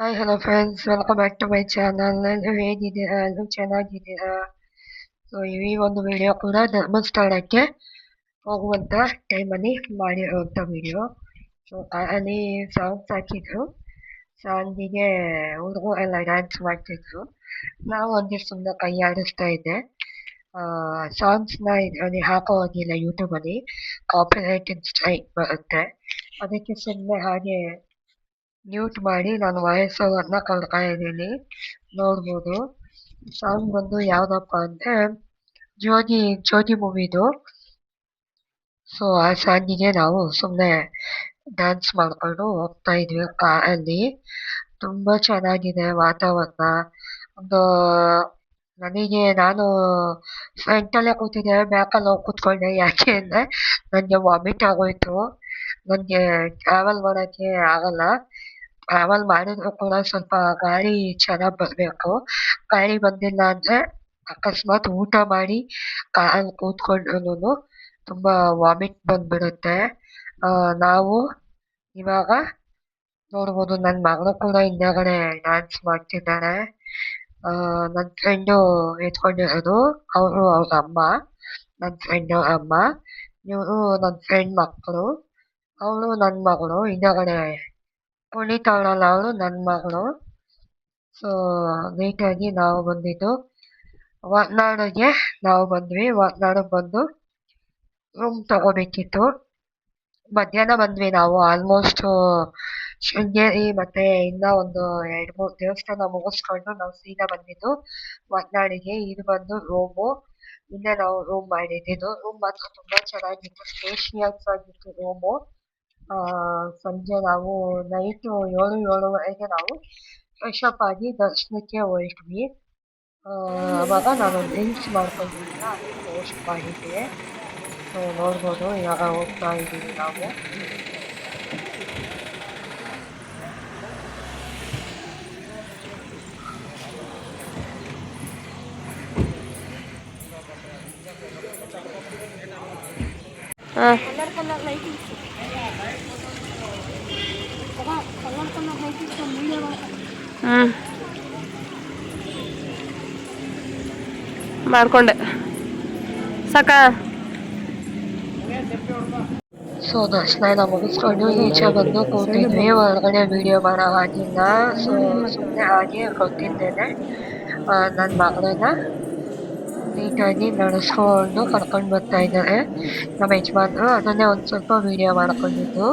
Hi hello friends, welcome back to my channel. ಎಲ್ಲರೂ ಹೇಗಿದ್ದೀರಾ? ಎಲ್ಲರೂ ಚೆನ್ನಾಗಿದ್ದೀರಾ? ಸೊ ಈ ಒಂದು ವಿಡಿಯೋ ಕೂಡ ಧರ್ಮಸ್ಥಳಕ್ಕೆ ಹೋಗುವಂತ ಟೈಮಲ್ಲಿ ಮಾಡಿರುವಂಥ ವಿಡಿಯೋ. ಸೊ ಅಲ್ಲಿ ಸಾಂಗ್ಸ್ ಹಾಕಿದ್ರು, ಸಾಂಗಿಗೆ ಹುಡುಗರು ಎಲ್ಲ ಡ್ಯಾನ್ಸ್ ಮಾಡ್ತಿದ್ರು. ನಾವು ಒಂದೇ ಸುಮ್ಮನೆ ಕೈ ಆಡಿಸ್ತಾ ಇದ್ದೆ. ಸಾಂಗ್ಸ್ನ ಇದರಲ್ಲಿ ಹಾಕೋ ಹೋಗಿಲ್ಲ, ಯೂಟ್ಯೂಬಲ್ಲಿ ಕಾಪಿರೈಟ್ ಸ್ಟ್ರೈಕ್ ಬರುತ್ತೆ. ಅದಕ್ಕೆ ಸುಮ್ಮನೆ ಹಾಗೆ ಮ್ಯೂಟ್ ಮಾಡಿ ನಾನು ವಾಯ್ಸ್ ಓವರ್ನ ಕೊಡ್ತಾ ಇದ್ದೀನಿ, ನೋಡ್ಬೋದು. ಸಾಂಗ್ ಬಂದು ಯಾವುದಪ್ಪ ಅಂದರೆ ಜ್ಯೋತಿ ಜ್ಯೋತಿ ಮೂವಿದು. ಸೊ ಆ ಸಾಂಗಿಗೆ ನಾವು ಸುಮ್ಮನೆ ಡ್ಯಾನ್ಸ್ ಮಾಡಿಕೊಂಡು ಹೋಗ್ತಾ ಇದ್ವಿ ಕಾರಲ್ಲಿ. ತುಂಬ ಚೆನ್ನಾಗಿದೆ ವಾತಾವರಣ. ಒಂದು ನಾನು ಫ್ರಂಟಲ್ಲೇ ಕೂತಿದ್ದೆ, ಬ್ಯಾಕಲ್ಲಿ ಹೋಗಿ ಕೂತ್ಕೊಂಡೆ. ಯಾಕೆ ಅಂದರೆ ನನಗೆ ವಾಮಿಟ್ ಆಗೋಯ್ತು. ನನಗೆ ಟ್ರಾವೆಲ್ ಮಾಡೋಕ್ಕೆ ಆಗಲ್ಲ. ಟ್ರಾವೆಲ್ ಮಾಡಿದ್ರು ಕೂಡ ಸ್ವಲ್ಪ ಗಾಳಿ ಚೆನ್ನಾಗಿ ಬರಬೇಕು. ಗಾಳಿ ಬಂದಿಲ್ಲ ಅಂದರೆ ಅಕಸ್ಮಾತ್ ಊಟ ಮಾಡಿ ಕಾರಲ್ಲಿ ಕೂತ್ಕೊಂಡ್ರೂ ತುಂಬ ವಾಮಿಟ್ ಬಂದ್ಬಿಡುತ್ತೆ. ನಾವು ಇವಾಗ ನೋಡ್ಬೋದು, ನನ್ನ ಮಗಳು ಕೂಡ ಹಿಂದೆಗಡೆ ಡ್ಯಾನ್ಸ್ ಮಾಡ್ತಿದ್ದಾಳೆ. ನನ್ನ ಫ್ರೆಂಡು ಎತ್ಕೊಂಡಿರೋದು, ಅವರು ಅವ್ರ ಅಮ್ಮ, ನನ್ನ ಫ್ರೆಂಡು ಅಮ್ಮ. ಇವರು ನನ್ನ ಫ್ರೆಂಡ್ ಮಕ್ಕಳು, ಅವಳು ನನ್ನ ಮಗಳು. ಹಿಂದೆಗಡೆ ಕುಣಿತಾವಳಲ್ಲ, ಅವಳು ನನ್ನ ಮಗಳು. ಸೊ ನೀಟಾಗಿ ನಾವು ಬಂದಿದ್ದು ಹೊರನಾಡಿಗೆ ನಾವು ಬಂದ್ವಿ. ಹೊರನಾಡಿಗೆ ಬಂದು ರೂಮ್ ತಗೋಬೇಕಿತ್ತು. ಮಧ್ಯಾಹ್ನ ಬಂದ್ವಿ ನಾವು. ಆಲ್ಮೋಸ್ಟ್ ಶೃಂಗೇರಿ ಮತ್ತು ಇನ್ನೂ ಒಂದು 2-3 ದೇವಸ್ಥಾನ ಮುಗಿಸ್ಕೊಂಡು ನಾವು ಸೀದಾ ಬಂದಿದ್ದು ಹೊರನಾಡಿಗೆ. ಇದು ಬಂದು ರೂಮು. ಇಲ್ಲೇ ನಾವು ರೂಮ್ ಮಾಡಿದ್ದಿದ್ದು. ರೂಮ್ ಮಾತ್ರ ತುಂಬ ಚೆನ್ನಾಗಿತ್ತು, ಸ್ಪೇಷಿಯಸ್ ಆಗಿತ್ತು ರೂಮು. ಸಂಜೆ ನಾವು ನೈಟು 7-7:30ಗೆ ನಾವು ಫ್ರೆಶ್ ಅಪ್ ಆಗಿ ದರ್ಶನಕ್ಕೆ ಹೊರಟ್ವಿ. ಆವಾಗ ನಾನೊಂದು ರೀಲ್ಸ್ ಮಾಡ್ಕೊಂಡಿದ್ದೆ, ಅದನ್ನು ಪೋಸ್ಟ್ ಮಾಡಿದ್ದೆ. ಸೊ ನೋಡ್ಬೋದು, ಇವಾಗ ಹೋಗ್ತಾ ಇದ್ದೀವಿ ನಾವು. ಮಾಡ್ಕೊಂಡೆ ಸಾಕ. ಸೊ ದರ್ಶನ ಮುಗಿಸ್ಕೊಂಡು ಈಚೆ ಬಂದು ಕೂತಿದ್ವಿ. ಹೊರಗಡೆ ವಿಡಿಯೋ ಮಾಡೋ ಹಾಗಿಲ್ಲ. ಸೊ ಸುಮ್ಮನೆ ಹಾಗೆ ಗೊತ್ತಿದ್ದೇನೆ ನನ್ನ ಮಗಳನ್ನ ನೀಟಾಗಿ ನಡೆಸ್ಕೊಂಡು ಕರ್ಕೊಂಡು ಬರ್ತಾ ಇದ್ದಾರೆ ನಮ್ಮ ಯಜಮಾನ್ರು. ಅದನ್ನೇ ಒಂದು ಸ್ವಲ್ಪ ವಿಡಿಯೋ ಮಾಡ್ಕೊಂಡಿದ್ದು,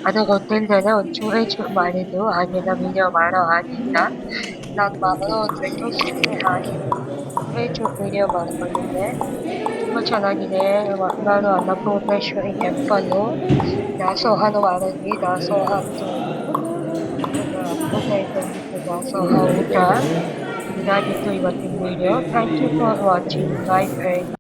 ಅದು ಗೊತ್ತಿಲ್ಲದೇ ಒಂಚೂರು ಮಾಡಿದ್ದು. ಹಾಗೆಲ್ಲ ವಿಡಿಯೋ ಮಾಡೋ ಹಾಗಿಲ್ಲ. ನನ್ನ ಮಗಳು ಅಂದ್ಬಿಟ್ಟು ಸುಮ್ಮನೆ ಹಾಗೆ ಚೂರು ವಿಡಿಯೋ ಮಾಡ್ಕೊಂಡಿದ್ದೆ. ತುಂಬ ಚೆನ್ನಾಗಿದೆ. ಹೊರನಾಡು ಅನ್ನಪೂರ್ಣೇಶ್ವರಿ ಟೆಂಪಲ್ಲು. ದಾಸೋಹನೂ ಮಾಡಿದ್ವಿ. ದಾಸೋಹ ಅಂತೂ ಅದ್ಭುತ ಇದ್ದಂಗಿತ್ತು. ದಾಸೋಹ ಊಟ ಇದಾಗಿತ್ತು ಇವತ್ತಿನ video. Thank you for watching. Bye friends.